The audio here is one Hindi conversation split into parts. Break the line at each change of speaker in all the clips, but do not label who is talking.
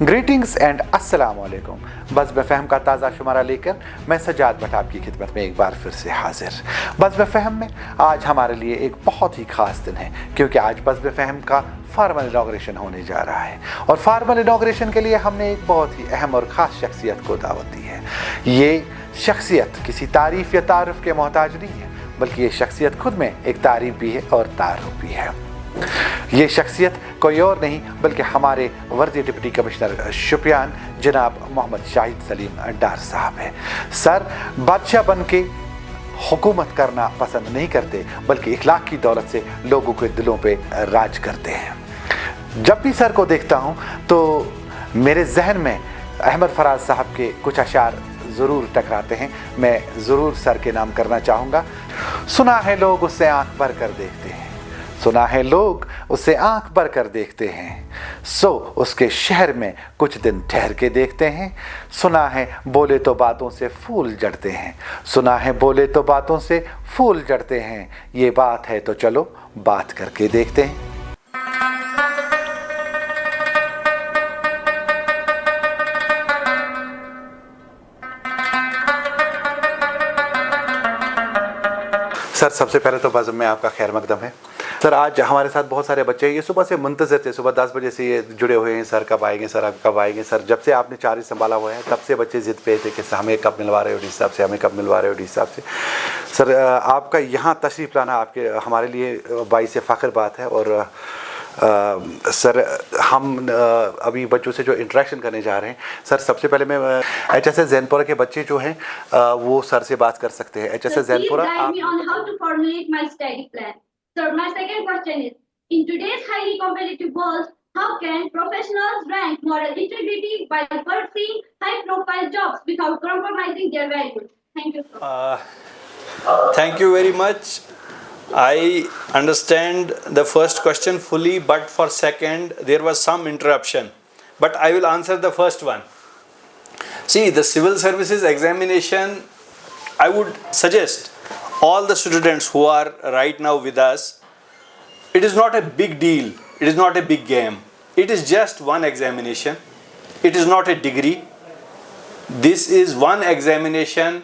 ग्रीटिंग्स एंड अस्सलाम वालेकुम। बज़्म फ़हम का ताज़ा शुमारा लेकर मैं सजाद भट्ट आपकी खिदमत में एक बार फिर से हाजिर। बज़्म फ़हम में आज हमारे लिए एक बहुत ही ख़ास दिन है, क्योंकि आज बज़्म फ़हम का फार्मल इनॉग्रेशन होने जा रहा है और फार्मल इनॉग्रेशन के लिए हमने एक बहुत ही अहम और ख़ास शख्सियत को दावत दी है। ये शख्सियत किसी तारीफ़ या तारुफ के मोहताज नहीं है, बल्कि ये शख्सियत खुद में एक तारीफ़ भी है और तारुफ भी है। ये शख्सियत कोई और नहीं बल्कि हमारे वर्दी डिप्टी कमिश्नर शुपियान जनाब मोहम्मद शाहिद सलीम डार साहब है। सर बादशाह बन के हुकूमत करना पसंद नहीं करते, बल्कि इखलाक की दौलत से लोगों के दिलों पे राज करते हैं। जब भी सर को देखता हूँ तो मेरे जहन में अहमद फराज साहब के कुछ अशार ज़रूर टकराते हैं। मैं ज़रूर सर के नाम करना चाहूँगा। सुना है लोग उससे आंख भर कर देखते हैं, सुना है लोग उसे आंख भर कर देखते हैं, सो उसके शहर में कुछ दिन ठहर के देखते हैं। सुना है बोले तो बातों से फूल जड़ते हैं, सुना है बोले तो बातों से फूल जड़ते हैं। ये बात है तो चलो बात करके देखते हैं। सर सबसे पहले तो बज़्म में आपका खैर मकदम है। सर आज हमारे साथ बहुत सारे बच्चे ये सुबह से मुंतज़िर थे, सुबह 10 बजे से ये जुड़े हुए हैं, सर कब आएंगे, सर आप कब आएंगे। सर जब से आपने चार्ज संभाला हुआ है तब से बच्चे ज़िद पे थे कि हमें कब मिलवा रहे हो डी साहब से, हमें कब मिलवा रहे हो डी साहब से। सर आपका यहाँ तशरीफ़ लाना आपके हमारे लिए बाइस फ़ख्र बात है। और सर हम अभी बच्चों से जो इंटरेक्शन करने जा रहे हैं, सर सबसे पहले मैं HSS जैनपुरा के बच्चे जो हैं वो सर से बात कर सकते हैं। HSS Jainpura
Sir, my second question is, in today's highly competitive world, how can professionals rank moral integrity by pursuing high-profile jobs without compromising their values? Thank you, sir.
Thank you very much. I understand the first question fully, but for second there was some interruption. But I will answer the first one. See, the civil services examination, I would suggest all the students who are right now with us, it is not a big deal, it is not a big game, it is just one examination, it is not a degree, this is one examination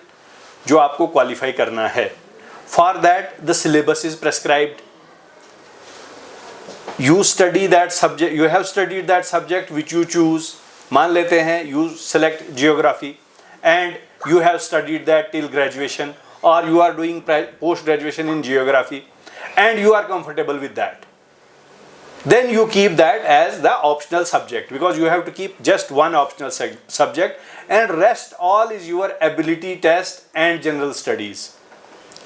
जो आपको qualify करना है. For that the syllabus is prescribed, you study that subject, you have studied that subject which you choose. मान लेते हैं you select geography and you have studied that till graduation, or you are doing post graduation in geography and you are comfortable with that, then you keep that as the optional subject, because you have to keep just one optional subject and rest all is your ability test and general studies.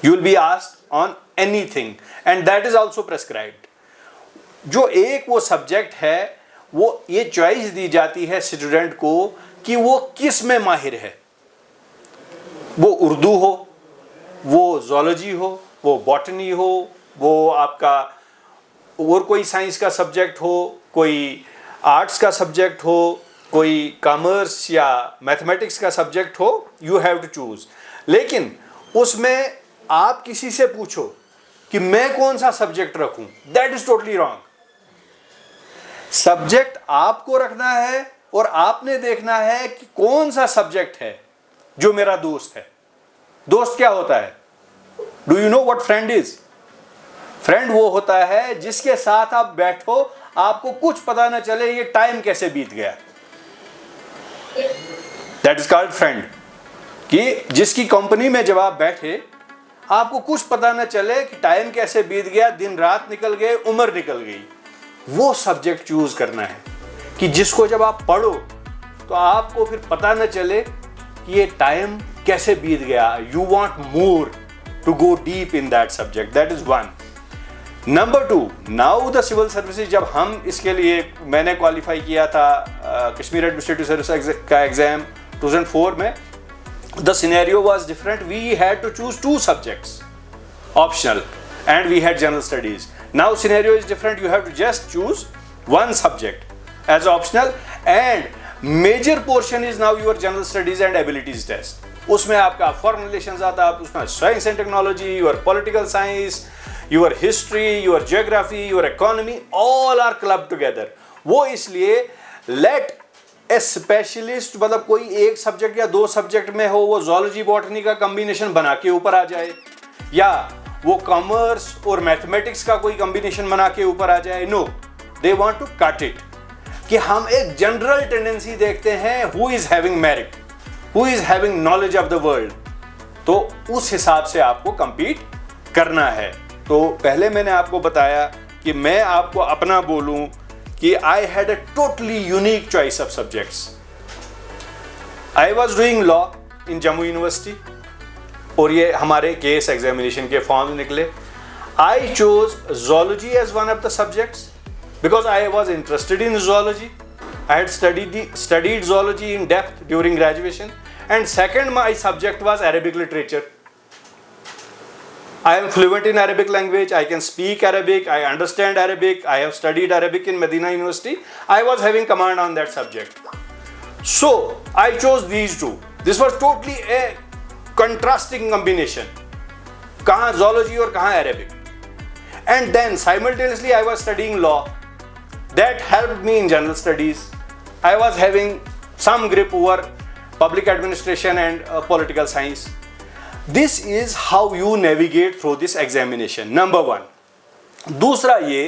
You will be asked on anything and that is also prescribed. जो एक वो सब्जेक्ट है वो ये चॉइस दी जाती है स्टूडेंट को कि वो किस में माहिर है, वो उर्दू हो, वो ज़ूलॉजी हो, वो बॉटनी हो, वो आपका और कोई साइंस का सब्जेक्ट हो, कोई आर्ट्स का सब्जेक्ट हो, कोई कॉमर्स या मैथमेटिक्स का सब्जेक्ट हो, यू हैव टू चूज़। लेकिन उसमें आप किसी से पूछो कि मैं कौन सा सब्जेक्ट रखूं, that is totally wrong. Subject आपको रखना है और आपने देखना है कि कौन सा सब्जेक्ट है जो मेरा दोस्त है। दोस्त क्या होता है? Do you know what friend is? Friend वो होता है जिसके साथ आप बैठो, आपको कुछ पता ना चले ये टाइम कैसे बीत गया, दैट इज कॉल्ड फ्रेंड। कि जिसकी कंपनी में जब आप बैठे आपको कुछ पता ना चले कि टाइम कैसे बीत गया, दिन रात निकल गए, उम्र निकल गई। वो सब्जेक्ट चूज करना है कि जिसको जब आप पढ़ो तो आपको फिर पता ना चले कि ये टाइम कैसे बीत गया। You want more to go deep in that subject, that is one. Number two, now the civil services, जब हम इसके लिए मैंने क्वालिफाई किया था कश्मीर एडमिनिस्ट्रेटिव सर्विस का एग्जाम 2004 में, the scenario was different. We had to choose two subjects optional and we had general studies. Now scenario is different, you have to just choose one subject as optional and major portion is now your general studies and abilities test. उसमें आपका foreign relations आता है, उसमें science and technology, your political science, your history, your geography, your economy, all are clubbed together. वो इसलिए let ए स्पेशलिस्ट मतलब कोई एक सब्जेक्ट या दो सब्जेक्ट में हो, वो जोलॉजी बॉटनी का कॉम्बिनेशन बना के ऊपर आ जाए, या वो कॉमर्स और मैथमेटिक्स का कोई कॉम्बिनेशन बना के ऊपर आ जाए। No, they want to cut it, कि हम एक जनरल टेंडेंसी देखते हैं, who is having merit, who is having knowledge of the world, तो उस हिसाब से आपको compete करना है। तो पहले मैंने आपको बताया कि मैं आपको अपना बोलूं कि I had a totally unique choice of subjects. I was doing law in Jammu university, और ये हमारे केस एग्जामिनेशन के फॉर्म निकले। I chose zoology as one of the subjects because I was interested in zoology. I had studied zoology in depth during graduation, and second my subject was Arabic literature. I am fluent in Arabic language, I can speak Arabic, I understand Arabic, I have studied Arabic in Medina University. I was having command on that subject. So I chose these two. This was totally a contrasting combination. कहाँ zoology और कहाँ Arabic. And then simultaneously I was studying law. That helped me in general studies. I was having some grip over public administration and political science. This is how you navigate through this examination. Number one. दूसरा ये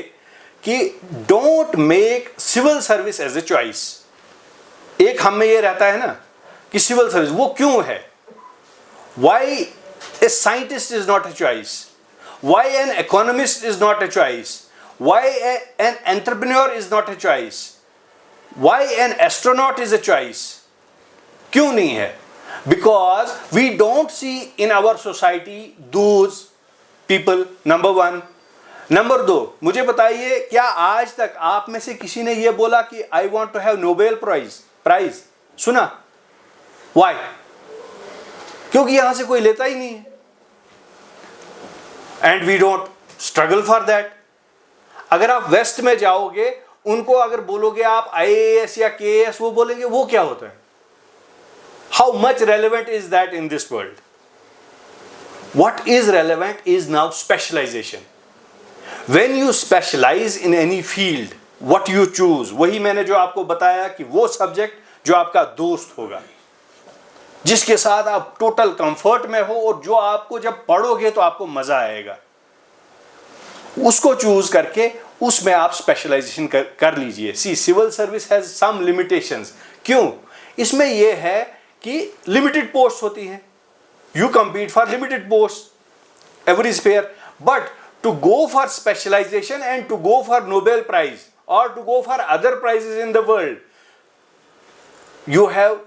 कि don't make civil service as a choice. एक हम में ये रहता है ना कि civil service वो क्यों है? Why a scientist is not a choice? Why an economist is not a choice? Why an entrepreneur is not a choice? Why an astronaut is a choice? क्यों नहीं है? Because we don't see in our society those people. Number one. Number दो, मुझे बताइए क्या आज तक आप में से किसी ने ये बोला कि I want to have Nobel Prize? सुना? Why? क्योंकि यहां से कोई लेता ही नहीं है. And we don't struggle for that. अगर आप वेस्ट में जाओगे, उनको अगर बोलोगे आप IAS या KAS, वो बोलेंगे वो क्या होता है? How much relevant is that in this world? What is relevant is now specialization. When you specialize in any field, what you choose, वही मैंने जो आपको बताया कि वो सब्जेक्ट जो आपका दोस्त होगा, जिसके साथ आप टोटल कंफर्ट में हो और जो आपको जब पढ़ोगे तो आपको मजा आएगा, उसको चूज करके उसमें आप स्पेशलाइजेशन कर लीजिए। See civil service has some limitations. क्यों? इसमें यह है कि लिमिटेड पोस्ट होती हैं, you compete for limited post every sphere, but to go for specialization and to go for Nobel prize और to go for other prizes in the world, you have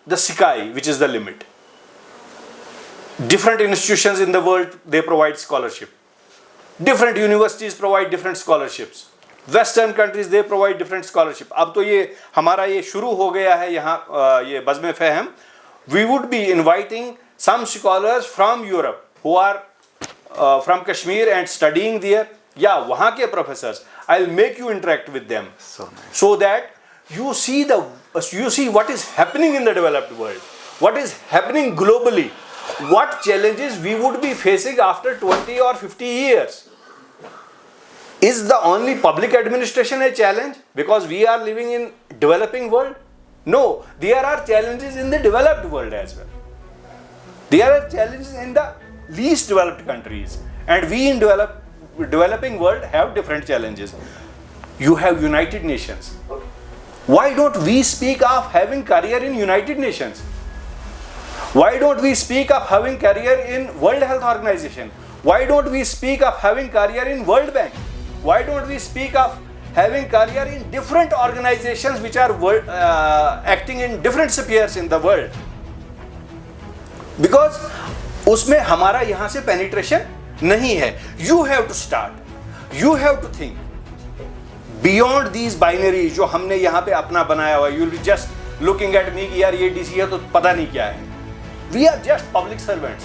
the sky, which is the limit. Different institutions in the world, they provide scholarship. Different universities provide different scholarships. Western countries, they provide different scholarship. अब तो ये हमारा ये शुरू हो गया है यहाँ ये बज़्म फ़हम. We would be inviting some scholars from Europe who are from Kashmir and studying there. या वहाँ के professors, I'll make you interact with them.
So nice.
So that you see what is happening in the developed world, what is happening globally, what challenges we would be facing after 20 or 50 years. Is the only public administration a challenge because we are living in developing world? No, there are challenges in the developed world as well. There are challenges in the least developed countries, and we in developing world have different challenges. You have United Nations. Why don't we speak of having career in United Nations? Why don't we speak of having career in World Health Organization? Why don't we speak of having career in World Bank? Why don't we speak of having career in different organizations which are acting in different spheres in the world? Because उसमें हमारा यहाँ से penetration नहीं है. You have to start. You have to think beyond these binaries जो हमने यहाँ पे अपना बनाया हुआ है. You'll be just looking at me कि यार ये DC है तो पता नहीं क्या है. We are just public servants.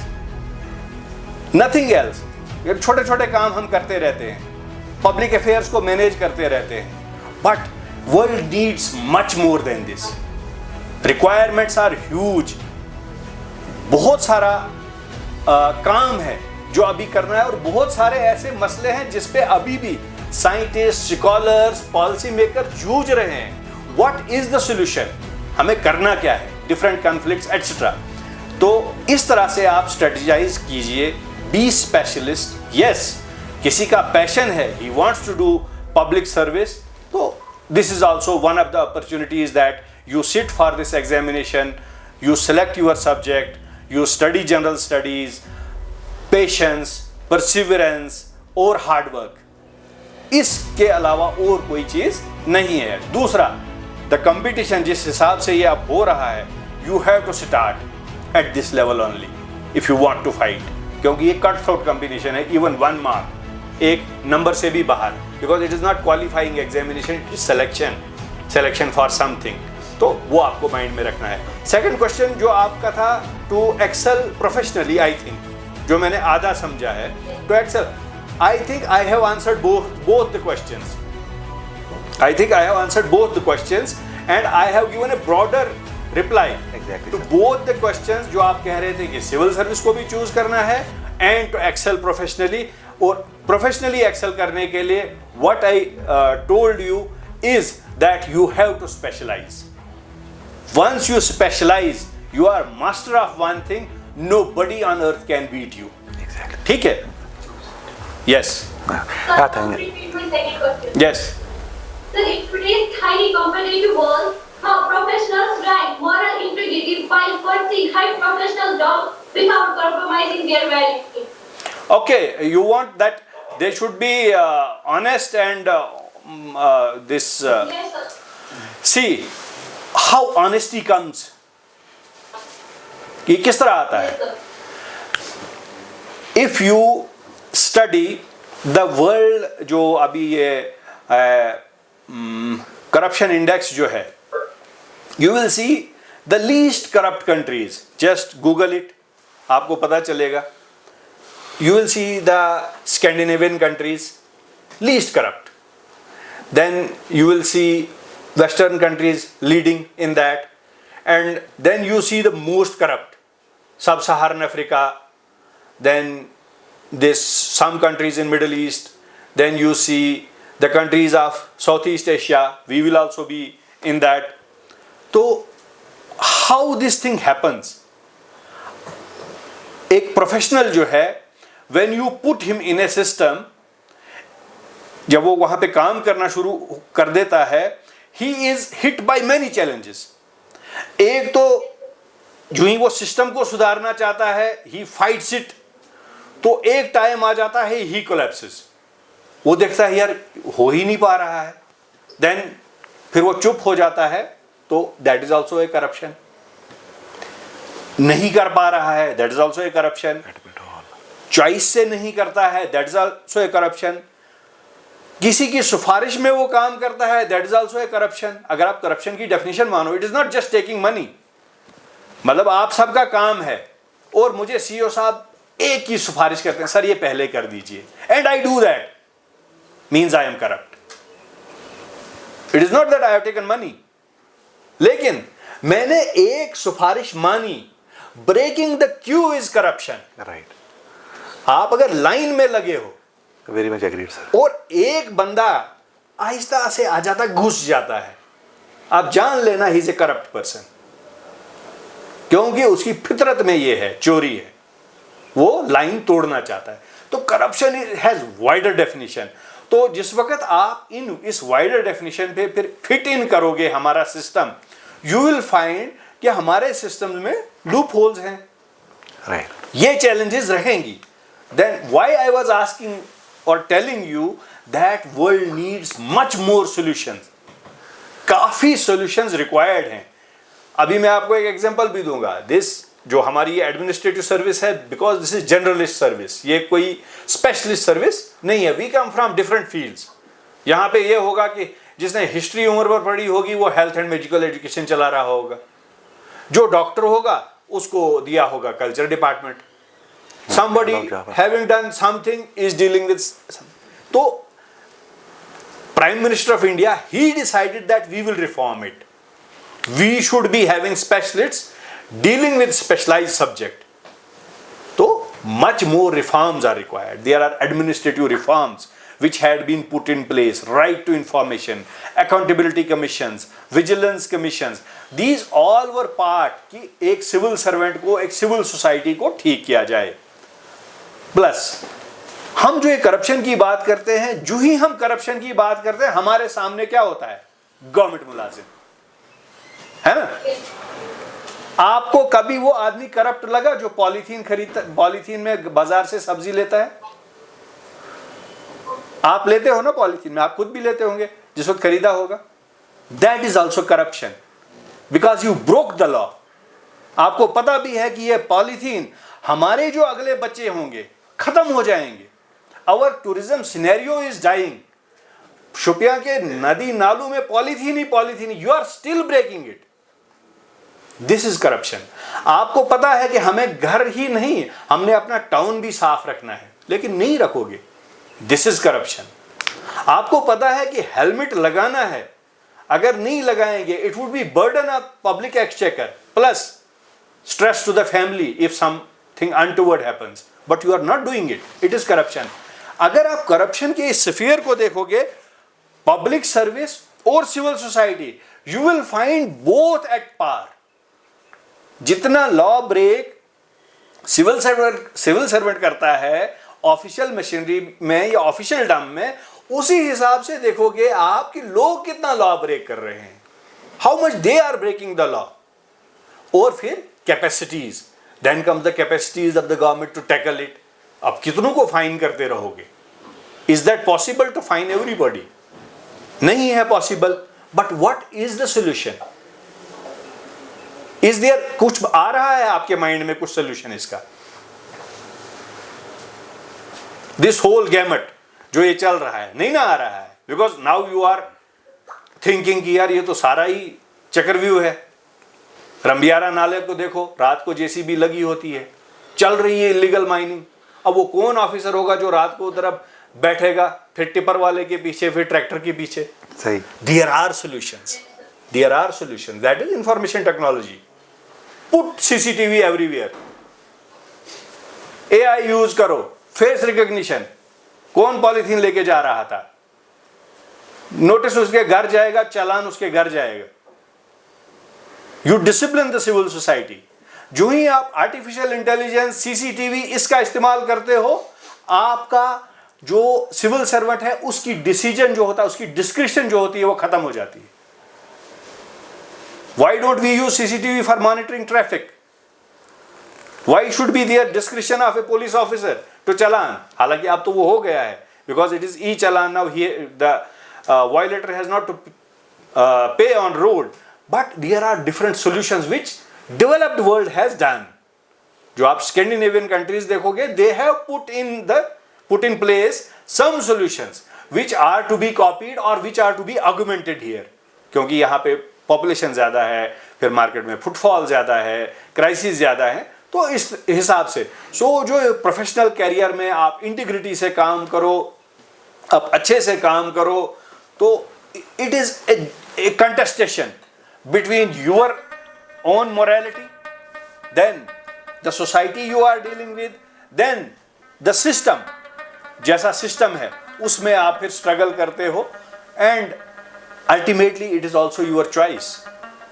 Nothing else. ये छोटे छोटे काम हम करते रहते हैं, पब्लिक अफेयर्स को मैनेज करते रहते हैं. But world needs much more than this. Requirements are huge. बहुत सारा काम है जो अभी करना है, और बहुत सारे ऐसे मसले हैं जिस पे अभी भी साइंटिस्ट, स्कॉलर्स, पॉलिसी मेकर जूझ रहे हैं. व्हाट इज द सॉल्यूशन, हमें करना क्या है, डिफरेंट कॉन्फ्लिक्ट्स एटसेट्रा। तो इस तरह से आप स्ट्रेटेजाइज कीजिए, बी स्पेशलिस्ट। यस, किसी का पैशन है, he wants to do public service, तो this is also one of the opportunities that you sit for this examination, you select your subject, you study general studies, patience, perseverance और hard work। इसके अलावा और कोई चीज नहीं है। दूसरा, the competition जिस हिसाब से ये अब हो रहा है, you have to start at this level only if you want to fight, क्योंकि ये कट थ्रोट कॉम्बिनेशन है, इवन 1 मार्क, एक नंबर से भी बाहर, because it is not qualifying examination, it is selection for something. तो वो आपको माइंड में रखना है। सेकंड क्वेश्चन जो आपका था, to excel professionally, I think, जो मैंने आधा समझा है, to excel, I think I have answered both the questions. I think I have answered both the questions and I have given a broader reply
Exactly,
to
sir.
both the questions जो आप कह रहे थे कि सिविल सर्विस को भी चूज करना है and to excel professionally, और professionally excel करने के लिए what I told you is that you have to specialize. Once you specialize, you are master of one thing, nobody on earth can beat you.
Exactly.
ठीक है? Yes.
Sir,
thank you.
repeat my second question.
Yes.
Sir, in today's highly competitive world, how professionals rank moral integrity while pursuing high professional jobs without compromising their values?
Okay, you want that they should be honest and this.
Yes, sir.
See how honesty comes. ये किस तरह आता है?
Yes, sir.
If you study the world, जो अभी ये corruption index जो है, you will see the least corrupt countries. Just Google it, आपको पता चलेगा. You will see the Scandinavian countries, least corrupt. Then you will see Western countries leading in that, and then you see the most corrupt, Sub-Saharan Africa, then this some countries in Middle East, then you see the countries of Southeast Asia, we will also be in that. So how this thing happens? एक प्रोफेशनल जो है, when you put him in a system, जब वो वहां पे काम करना शुरू कर देता है, he is hit by many challenges. एक तो जो ही वो सिस्टम को सुधारना चाहता है, he fights it, तो एक टाइम आ जाता है he collapses. वो देखता है यार हो ही नहीं पा रहा है, देन फिर वो चुप हो जाता है, तो that is also a corruption. नहीं कर पा रहा है, that is also a corruption. Choice से नहीं करता है, that is also a corruption. किसी की सिफारिश में वो काम करता है, that is also a corruption. अगर आप करप्शन की डेफिनेशन मानो, it is not just taking money. मतलब आप सबका काम है और मुझे सीईओ साहब एक की सिफारिश करते हैं, सर ये पहले कर दीजिए, and I do that, means I am corrupt. It is not that I have taken money. लेकिन मैंने एक सिफारिश मानी, breaking the queue is corruption.
Right.
आप अगर लाइन में लगे हो,
Very much agreed, sir.
और एक बंदा आहिस्ता से आ जाता, घुस जाता है, आप जान लेना he is a corrupt person, क्योंकि उसकी फितरत में ये है, चोरी है, वो लाइन तोड़ना चाहता है. तो करप्शन हैज वाइडर डेफिनेशन. तो जिस वक्त आप इस वाइडर डेफिनेशन पे फिर फिट इन करोगे हमारा सिस्टम, यू विल फाइंड कि हमारे सिस्टम में लूप होल्स हैं.
Right.
ये चैलेंजेस रहेंगी. Then why I was asking और telling you that world needs much more solutions. काफी सॉल्यूशंस रिक्वायर्ड हैं. अभी मैं आपको एक एग्जांपल भी दूंगा. दिस जो हमारी ये एडमिनिस्ट्रेटिव सर्विस है, because this is generalist service, ये कोई स्पेशलिस्ट सर्विस नहीं है. We come from different fields. यहाँ पे ये होगा कि जिसने हिस्ट्री उम्र पर पढ़ी होगी वो हेल्थ एंड मेडिकल एजुकेशन चला रहा होगा, जो डॉक्टर होगा उसको दिया होगा culture department, somebody having done something is dealing with. तो prime minister of India, he decided that we will reform it. We should be having specialists dealing with specialized subject. So much more reforms are required. There are administrative reforms which had been put in place, right to information, accountability commissions, vigilance commissions, these all were part कि एक सिविल सर्वेंट को, एक सिविल सोसाइटी को ठीक किया जाए। प्लस हम जो ये करप्शन की बात करते हैं, जो ही हम करप्शन की बात करते हैं, हमारे सामने क्या होता है? गवर्नमेंट मुलाजिम, है ना? आपको कभी वो आदमी करप्ट लगा जो पॉलीथीन खरीदता, पॉलीथीन में बाजार से सब्जी लेता है? आप लेते हो ना पॉलीथीन में, आप खुद भी लेते होंगे जिस वक्त खरीदा होगा। That is also corruption because you broke the law. आपको पता भी है कि ये पॉलीथीन हमारे जो अगले बच्चे होंगे खत्म हो जाएंगे। Our tourism scenario is dying. Shopian के नदी नालों में पॉलीथीन ही polythene, you are still breaking it. This is corruption. आपको पता है कि हमें घर ही नहीं, हमने अपना टाउन भी साफ रखना है, लेकिन नहीं रखोगे। This is corruption. आपको पता है कि हेलमेट लगाना है, अगर नहीं लगाएंगे it would be burden of public exchequer plus stress to the family if something untoward happens, but you are not doing it, it is corruption. अगर आप करप्शन के इस स्फीयर को देखोगे, पब्लिक सर्विस और civil society, you will find both at par. जितना लॉ ब्रेक सिविल सर्वेंट करता है ऑफिशियल मशीनरी में या ऑफिशियल डम में, उसी हिसाब से देखोगे आप कि लोग कितना लॉ ब्रेक कर रहे हैं, how much they are breaking the law. और फिर capacities, then comes the capacities of the government to tackle it. अब कितनों को फाइन करते रहोगे? Is that possible to fine everybody? नहीं है पॉसिबल। But what is the solution? Is there, कुछ आ रहा है आपके माइंड में कुछ सॉल्यूशन इसका? दिस होल गैमट जो ये चल रहा है, नहीं ना आ रहा है, because now you are thinking कि यार ये तो सारा ही चक्रव्यूह है। रंबियारा नाले को देखो, रात को जेसीबी लगी होती है, चल रही है इलीगल माइनिंग। अब वो कौन ऑफिसर होगा जो रात को उधर बैठेगा, फिर टिपर वाले के पीछे, फिर ट्रैक्टर के पीछे?
सही।
There are solutions, there are solutions, that is information technology. Put CCTV everywhere, AI use करो, फेस रिकॉग्निशन, कौन पॉलीथीन लेके जा रहा था, नोटिस उसके घर जाएगा, चालान उसके घर जाएगा। You discipline the civil society. जो ही आप आर्टिफिशियल इंटेलिजेंस, सीसीटीवी इसका इस्तेमाल करते हो, आपका जो सिविल सर्वेंट है उसकी डिसीजन जो होता है, उसकी डिस्क्रिप्शन जो होती है वो खत्म हो जाती है। Why don't we use CCTV for monitoring traffic? Why should be there discretion of a police officer to challan? हालांकि अब तो वो हो गया है, because it is e-challan now. Here the violator has not to pay on road, but there are different solutions which developed world has done. जो आप Scandinavian countries देखोगे, they have put in place some solutions which are to be copied or which are to be augmented here. क्योंकि यहाँ पे पॉपुलेशन ज़्यादा है, फिर मार्केट में फुटफॉल ज़्यादा है, क्राइसिस ज़्यादा है, तो इस हिसाब से जो प्रोफेशनल कैरियर में आप इंटीग्रिटी से काम करो, आप अच्छे से काम करो, तो it is a contestation between your own morality, then the society you are dealing with, then the system, जैसा सिस्टम है उसमें आप फिर स्ट्रगल करते हो, and ultimately it is also your choice.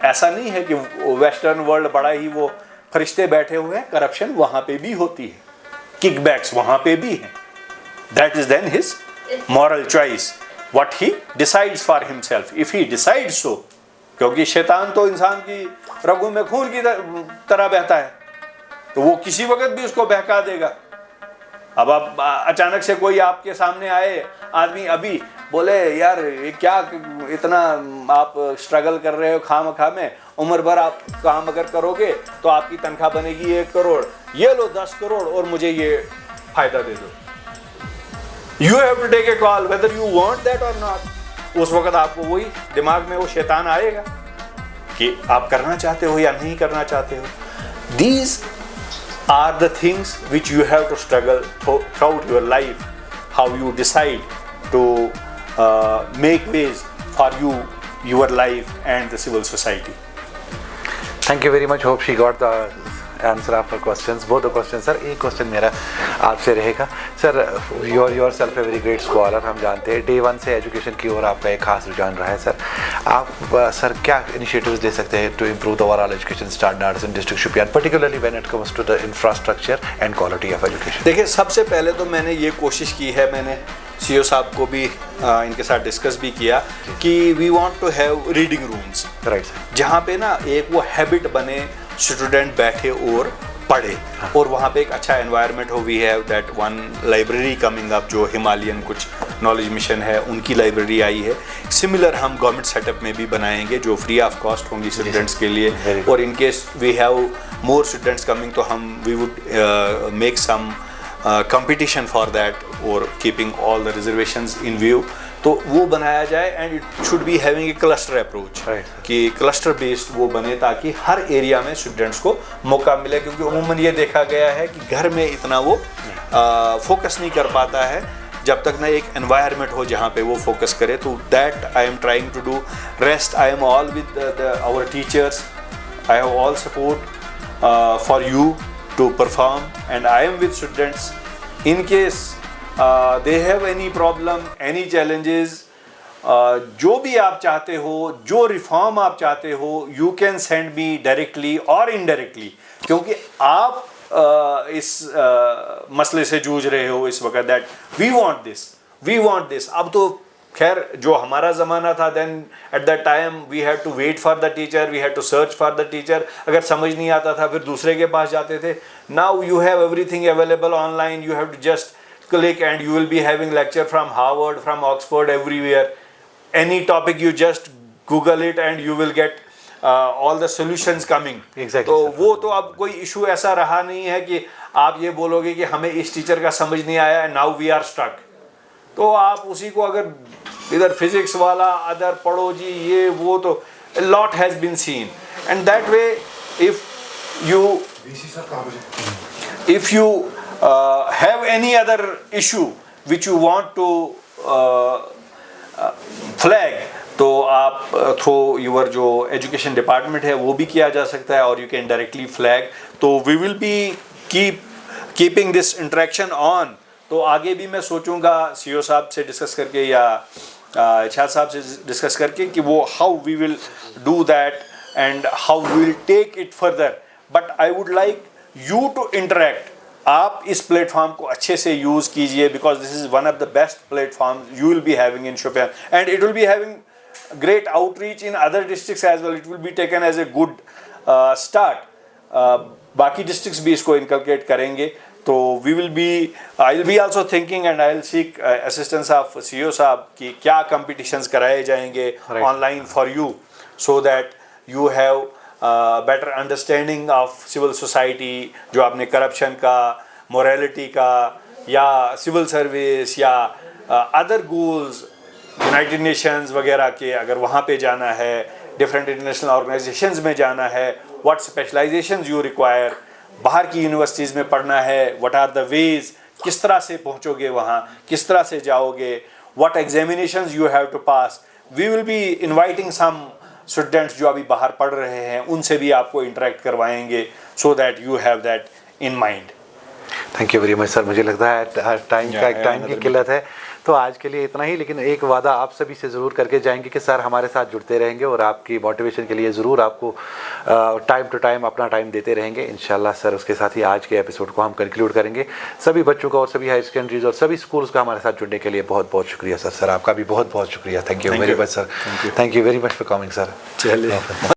ऐसा नहीं है कि वेस्टर्न वर्ल्ड बड़ा ही वो फरिश्ते बैठे हुए हैं, करप्शन वहां पे भी होती है, किकबैक्स वहां पे भी हैं। That is then his moral choice, what he decides for himself, if he decides so. क्योंकि शैतान तो इंसान की रगों में खून की तरह बहता है, तो वो किसी वक्त भी उसको बहका देगा। अब आप अचानक से कोई आपके सामने आए आदमी, अभी बोले यार ये क्या इतना आप स्ट्रगल कर रहे हो खामखा में, उम्र भर आप काम अगर करोगे तो आपकी तनख्वाह बनेगी 1 करोड़, ये लो 10 करोड़ और मुझे ये फायदा दे दो। You have to take a call whether you want that और नॉट। उस वक्त आपको वही दिमाग में वो शैतान आएगा कि आप करना चाहते हो या नहीं करना चाहते हो। These are the things which you have to struggle throughout your life, how you decide to make ways for you, your life and the civil society.
Thank you very much. Hope she got the answer our questions, both the questions. Sir एक क्वेश्चन मेरा आपसे रहेगा sir, your self a very great scholar, हम जानते हैं डे वन से एजुकेशन की ओर आपका एक खास रुझान रहा है सर। आप सर क्या इनिशिएटिव्स दे सकते हैं to improve the overall education standards in district Shopian, particularly when it comes to the infrastructure and quality of education?
देखिए, सबसे पहले तो मैंने ये कोशिश की है, मैंने सीईओ साहब को भी इनके साथ डिस्कस भी किया कि we want to have reading rooms,
right sir,
जहाँ पे ना एक वो हैबिट बने, स्टूडेंट बैठे और पढ़े, और वहाँ पे एक अच्छा एनवायरनमेंट हो। We have that one library coming up, जो हिमालयन कुछ नॉलेज मिशन है उनकी लाइब्रेरी आई है। सिमिलर हम गवर्नमेंट सेटअप में भी बनाएंगे जो फ्री ऑफ कॉस्ट होंगी स्टूडेंट्स के लिए, और in case we have more students coming तो हम we would make some competition for that, और keeping all the reservations in view, तो वो बनाया जाए। And it should be having a cluster approach, कि क्लस्टर बेस्ड वो बने ताकि हर एरिया में स्टूडेंट्स को मौका मिले, क्योंकि उमूमन ये देखा गया है कि घर में इतना वो फोकस नहीं कर पाता है जब तक ना एक एनवायरनमेंट हो जहाँ पे वो फोकस करे। तो that I am trying to do. Rest I am all with our teachers, I have all support for you to perform, and I am with students. In case they have any problem, any challenges, जो भी आप चाहते हो, जो रिफॉर्म आप चाहते हो, you can send me directly or indirectly, क्योंकि आप इस मसले से जूझ रहे हो इस वक्त, that we want this. अब तो खैर जो हमारा ज़माना था, then at that time we had to wait for the teacher, we had to search for the teacher, अगर समझ नहीं आता था फिर दूसरे के पास जाते थे। Now you have everything available online, you have to just click and you will be having lecture from Harvard, from Oxford, everywhere, any topic you just Google it and you will get all the solutions coming. तो वो तो अब कोई इशू ऐसा रहा नहीं है कि आप ये बोलोगे कि हमें इस टीचर का समझ नहीं आया, नाउ वी आर स्टक। तो आप उसी को अगर इधर फिजिक्स वाला अदर पढ़ो जी, ये वो, तो lot has been seen, and that way if you have any other issue which you want to flag, तो आप थ्रू यूर जो एजुकेशन डिपार्टमेंट है वो भी किया जा सकता है, और यू कैन डायरेक्टली फ्लैग। तो we will be keeping this interaction on. तो आगे भी मैं सोचूंगा सीईओ साहब से डिस्कस करके या इरशाद साहब से डिस्कस करके कि वो how we will do that and how we will take it further. But I would like you to interact. आप इस प्लेटफॉर्म को अच्छे से यूज़ कीजिए, because this is one of the best platform you will be having in Shopian, and it will be having great outreach in other districts as well. It will be taken as a good start. बाकी districts भी इसको inculcate करेंगे। तो we will be, I will be also thinking and I will seek assistance of CEO साहब कि क्या competitions कराए जाएंगे online for you, so that you have better understanding of civil society, जो आपने corruption का, morality का, या civil service या other goals, यूनाइटेड नेशंस वगैरह के, अगर वहाँ पे जाना है, डिफरेंट इंटरनेशनल ऑर्गेनाइजेशंस में जाना है, व्हाट स्पेशलाइजेशंस यू रिक्वायर, बाहर की यूनिवर्सिटीज़ में पढ़ना है, व्हाट आर द वेज, किस तरह से पहुँचोगे वहाँ, किस तरह से जाओगे, what examinations you have to pass. We will be inviting some students जो अभी बाहर पढ़ रहे हैं, उनसे भी आपको इंटरेक्ट करवाएंगे, so that you have that in mind.
Thank you very much sir. मुझे लगता है टाइम की किल्लत है, तो आज के लिए इतना ही। लेकिन एक वादा आप सभी से ज़रूर करके जाएंगे कि सर हमारे साथ जुड़ते रहेंगे और आपकी मोटिवेशन के लिए ज़रूर आपको टाइम टू टाइम अपना टाइम देते रहेंगे इंशाल्लाह सर। उसके साथ ही आज के एपिसोड को हम कंक्लूड करेंगे। सभी बच्चों का और सभी हायर सेकेंडरीज और सभी स्कूल्स का हमारे साथ जुड़ने के लिए बहुत बहुत शुक्रिया सर। सर आपका भी बहुत बहुत शुक्रिया। Thank you very much sir. Thank you very much for coming sir.
चलिए।